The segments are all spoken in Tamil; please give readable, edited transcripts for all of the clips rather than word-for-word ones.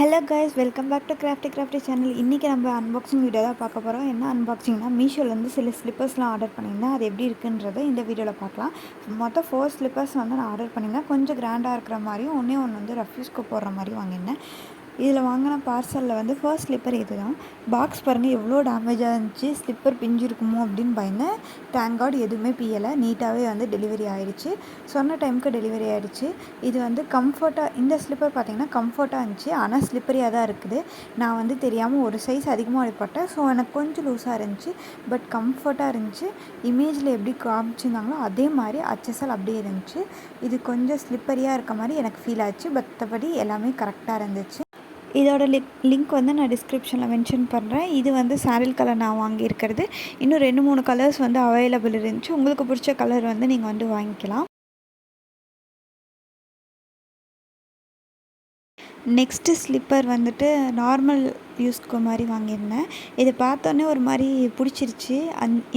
Hello guys, welcome back to crafty channel. இன்றைக்கி நம்ம அன்பாக்சிங் வீடியோ தான் பார்க்க போகிறோம். என்ன அன்பாக்சிங்னா, மீஷோலேருந்து சில ஸ்லிப்பர்ஸ்லாம் ஆர்டர் பண்ணியிருந்தேன். அது எப்படி இருக்குன்றதை இந்த வீடியோவில் பார்க்கலாம். மொத்தம் 4 ஸ்லிப்பர்ஸ் வந்து நான் ஆர்டர் பண்ணியிருந்தேன். கொஞ்சம் கிராண்டாக இருக்கிற மாதிரியும் ஒன்று வந்து ரஃப்யூஸ்க்கு போடுற மாதிரி வாங்கியிருந்தேன். இதில் வாங்கின பார்சலில் வந்து ஃபர்ஸ்ட் ஸ்லிப்பர் இது தான். பாக்ஸ் பாருங்கள் எவ்வளோ டேமேஜாக இருந்துச்சு, ஸ்லிப்பர் பிஞ்சு இருக்குமோ அப்படின்னு பயந்தேன். தேங்க் காட் எதுவுமே பியலை, நீட்டாகவே வந்து டெலிவரி ஆகிடுச்சு. சொன்ன டைமுக்கு டெலிவரி ஆகிடுச்சு. இது வந்து கம்ஃபர்ட்டாக, இந்த ஸ்லிப்பர் பார்த்திங்கன்னா கம்ஃபர்ட்டாக இருந்துச்சு, ஆனால் ஸ்லிப்பரியாக தான் இருக்குது. நான் வந்து தெரியாமல் ஒரு சைஸ் அதிகமாக போட்டேன். ஸோ எனக்கு கொஞ்சம் லூஸாக இருந்துச்சு, பட் கம்ஃபர்ட்டாக இருந்துச்சு. இமேஜில் எப்படி காமிச்சிருந்தாங்களோ அதே மாதிரி அச்சசல் அப்படியே இருந்துச்சு. இது கொஞ்சம் ஸ்லிப்பரியாக இருக்க மாதிரி எனக்கு ஃபீல் ஆச்சு, மற்றபடி எல்லாமே கரெக்டாக இருந்துச்சு. இதோட லிங்க் வந்து நான் டிஸ்கிரிப்ஷனில் மென்ஷன் பண்ணுறேன். இது வந்து சாண்டில் கலர் நான் வாங்கியிருக்கிறது. இன்னும் 2-3 கலர்ஸ் வந்து அவைலபிள் இருந்துச்சு. உங்களுக்கு பிடிச்ச கலர் வந்து நீங்கள் வந்து வாங்கிக்கலாம். நெக்ஸ்ட்டு ஸ்லிப்பர் வந்துட்டு நார்மல் யூஸ்க்கு மாதிரி வாங்கியிருந்தேன். இதை பார்த்தோன்னே ஒரு மாதிரி பிடிச்சிருச்சு.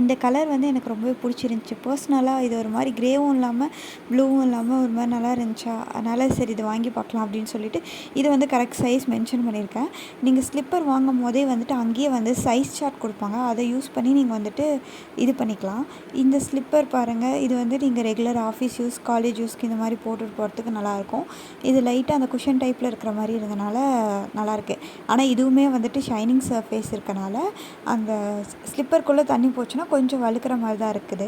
இந்த கலர் வந்து எனக்கு ரொம்பவே பிடிச்சிருந்துச்சி. பர்ஸ்னலாக இது ஒரு மாதிரி க்ரேவும் இல்லாமல் ப்ளூவும் இல்லாமல் ஒரு மாதிரி நல்லா இருந்துச்சா, அதனால் சரி இதை வாங்கி பார்க்கலாம் அப்படின்னு சொல்லிட்டு இது வந்து கரெக்ட் சைஸ் மென்ஷன் பண்ணியிருக்கேன். நீங்கள் ஸ்லிப்பர் வாங்கும் போதே வந்துட்டு அங்கேயே வந்து சைஸ் சார்ட் கொடுப்பாங்க. அதை யூஸ் பண்ணி நீங்கள் வந்துட்டு இது பண்ணிக்கலாம். இந்த ஸ்லிப்பர் பாருங்கள், இது வந்து நீங்கள் ரெகுலர் ஆஃபீஸ் யூஸ், காலேஜ் யூஸ்க்கு இந்த மாதிரி போட்டுட்டு போகிறதுக்கு நல்லாயிருக்கும். இது லைட்டாக அந்த குஷன் டைப்பில் இருக்கிற மாதிரி இருந்தனால நல்லாயிருக்கு. ஆனால் இதுவுமே வந்துட்டு ஷைனிங் சர்ஃபேஸ் இருக்கனால அந்த ஸ்லிப்பருக்குள்ளே தண்ணி போச்சுன்னா கொஞ்சம் வழுக்கிற மாதிரி தான் இருக்குது.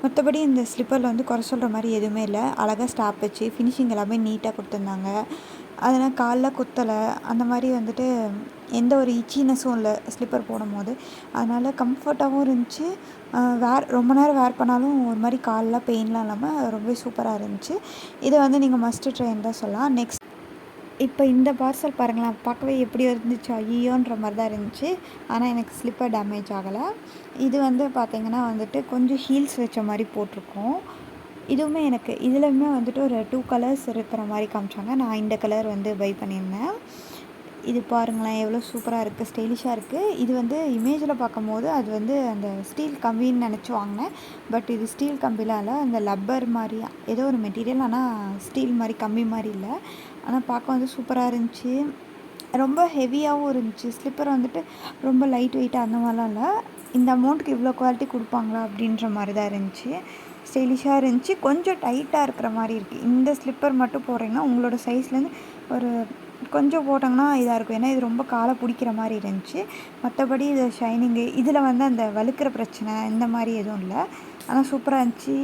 மற்றபடி இந்த ஸ்லிப்பரில் வந்து குறை சொல்கிற மாதிரி எதுவுமே இல்லை. அழகாக ஸ்டாப் வச்சு ஃபினிஷிங் எல்லாமே நீட்டாக கொடுத்துருந்தாங்க. அதனால் காலில் குத்தலை, அந்த மாதிரி வந்துட்டு எந்த ஒரு இச்சினஸும் இல்லை ஸ்லிப்பர் போடும்போது. அதனால் கம்ஃபர்ட்டாகவும் இருந்துச்சு. ரொம்ப நேரம் வேர் பண்ணாலும் ஒரு மாதிரி காலில் பெயின்லாம் இல்லாமல் ரொம்பவே சூப்பராக இருந்துச்சு. இதை வந்து நீங்கள் மஸ்ட்டு ட்ரைன்னு தான் சொல்லலாம். நெக்ஸ்ட் இப்போ இந்த பார்சல் பாருங்களேன், பார்க்கவே எப்படி இருந்துச்சு, ஐயோன்ற மாதிரி தான் இருந்துச்சு. ஆனால் எனக்கு ஸ்லிப்பர் டேமேஜ் ஆகலை. இது வந்து பார்த்திங்கன்னா வந்துட்டு கொஞ்சம் ஹீல்ஸ் வச்ச மாதிரி போட்டிருக்கோம். இதுவுமே எனக்கு இதுலையுமே வந்துட்டு ஒரு 2 கலர்ஸ் இருக்கிற மாதிரி காமிச்சாங்க. நான் இந்த கலர் வந்து பை பண்ணியிருந்தேன். இது பாருங்களேன் எவ்வளோ சூப்பராக இருக்குது, ஸ்டைலிஷாக இருக்குது. இது வந்து இமேஜில் பார்க்கும்போது அது வந்து அந்த ஸ்டீல் கம்பின்னு நினச்சி வாங்கினேன். பட் இது ஸ்டீல் கம்பிலாம் இல்லை, அந்த லப்பர் மாதிரி ஏதோ ஒரு மெட்டீரியல், ஆனால் ஸ்டீல் மாதிரி கம்பி மாதிரி இல்லை. ஆனால் பார்க்க வந்து சூப்பராக இருந்துச்சு. ரொம்ப ஹெவியாகவும் இருந்துச்சு. ஸ்லிப்பர் வந்துட்டு ரொம்ப லைட் வெயிட்டாக அந்த மாதிரிலாம் இல்லை. இந்த அமௌண்ட்டுக்கு இவ்வளோ குவாலிட்டி கொடுப்பாங்களா அப்படின்ற மாதிரி தான் இருந்துச்சு. ஸ்டைலிஷாக இருந்துச்சு. கொஞ்சம் டைட்டாக இருக்கிற மாதிரி இருக்குது. இந்த ஸ்லிப்பர் மட்டும் போடுறீங்கன்னா உங்களோட சைஸ்லேருந்து ஒரு கொஞ்சம் போட்டாங்கன்னா இதாக இருக்கும். ஏன்னா இது ரொம்ப காலை பிடிக்கிற மாதிரி இருந்துச்சு. மற்றபடி இது ஷைனிங்கு, இதில் வந்து அந்த வழுக்கிற பிரச்சனை இந்த மாதிரி எதுவும் இல்லை. ஆனால் சூப்பராக இருந்துச்சு.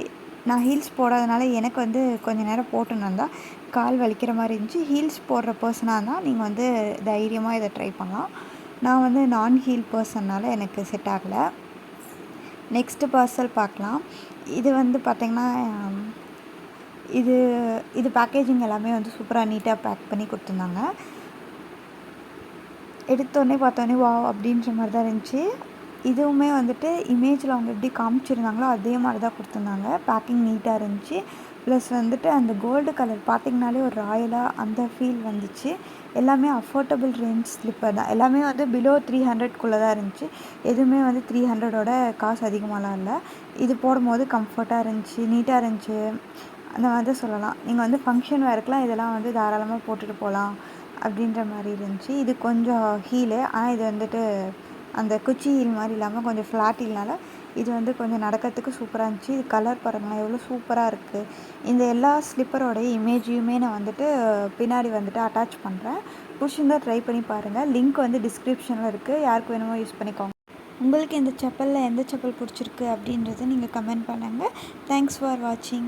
நான் ஹீல்ஸ் போடாதனால எனக்கு வந்து கொஞ்சம் நேரம் போட்டுன்னு வந்தால் கால் வலிக்கிற மாதிரி இருந்துச்சு. ஹீல்ஸ் போடுற பர்சனாக இருந்தால் நீங்கள் வந்து தைரியமாக இதை ட்ரை பண்ணலாம். நான் வந்து நான் ஹீல் பர்சன்னால் எனக்கு செட் ஆகலை. நெக்ஸ்ட்டு பார்சல் பார்க்கலாம். இது வந்து பார்த்திங்கன்னா இது பேக்கேஜிங் எல்லாமே வந்து சூப்பராக நீட்டாக பேக் பண்ணி கொடுத்துருந்தாங்க. எடுத்தோடனே பார்த்தோன்னே வாவ் அப்படின்ற மாதிரி தான் இருந்துச்சு. இதுவுமே வந்துட்டு இமேஜில் அவங்க எப்படி காமிச்சிருந்தாங்களோ அதே மாதிரி தான் கொடுத்துருந்தாங்க. பேக்கிங் நீட்டாக இருந்துச்சு. ப்ளஸ் வந்துட்டு அந்த கோல்டு கலர் பார்த்திங்கனாலே ஒரு ராயலாக அந்த ஃபீல் வந்துச்சு. எல்லாமே அஃபோர்டபுள் ரேஞ்ச் ஸ்லிப்பர் தான். எல்லாமே வந்து பிலோ 300க்குள்ளே தான் இருந்துச்சு. எதுவுமே வந்து 300ஓட காசு அதிகமாகலாம் இல்லை. இது போடும்போது கம்ஃபர்ட்டாக இருந்துச்சு, நீட்டாக இருந்துச்சு, அந்த மாதிரி தான் சொல்லலாம். நீங்கள் வந்து ஃபங்க்ஷன் வேர்க்கெலாம் இதெல்லாம் வந்து தாராளமாக போட்டுட்டு போகலாம் அப்படின்ற மாதிரி இருந்துச்சு. இது கொஞ்சம் ஹீலு, ஆனால் இது வந்துட்டு அந்த குச்சி ஹீல் மாதிரி இல்லாமல் கொஞ்சம் ஃப்ளாட் ஹீல்னால இது வந்து கொஞ்சம் நடக்கிறதுக்கு சூப்பராக இருந்துச்சு. இது கலர் பாருங்களேன் எவ்வளோ சூப்பராக இருக்குது. இந்த எல்லா ஸ்லிப்பரோடைய இமேஜையுமே நான் வந்துட்டு பின்னாடி வந்துட்டு அட்டாச் பண்ணுறேன். பிடிச்சிருந்தா ட்ரை பண்ணி பாருங்கள். லிங்க் வந்து டிஸ்கிரிப்ஷனில் இருக்குது. யாருக்கு வேணுமோ யூஸ் பண்ணிக்கோங்க. உங்களுக்கு இந்த செப்பலில் எந்த செப்பல் பிடிச்சிருக்கு அப்படின்றத நீங்கள் கமெண்ட் பண்ணுங்கள். தேங்க்ஸ் ஃபார் வாட்சிங்.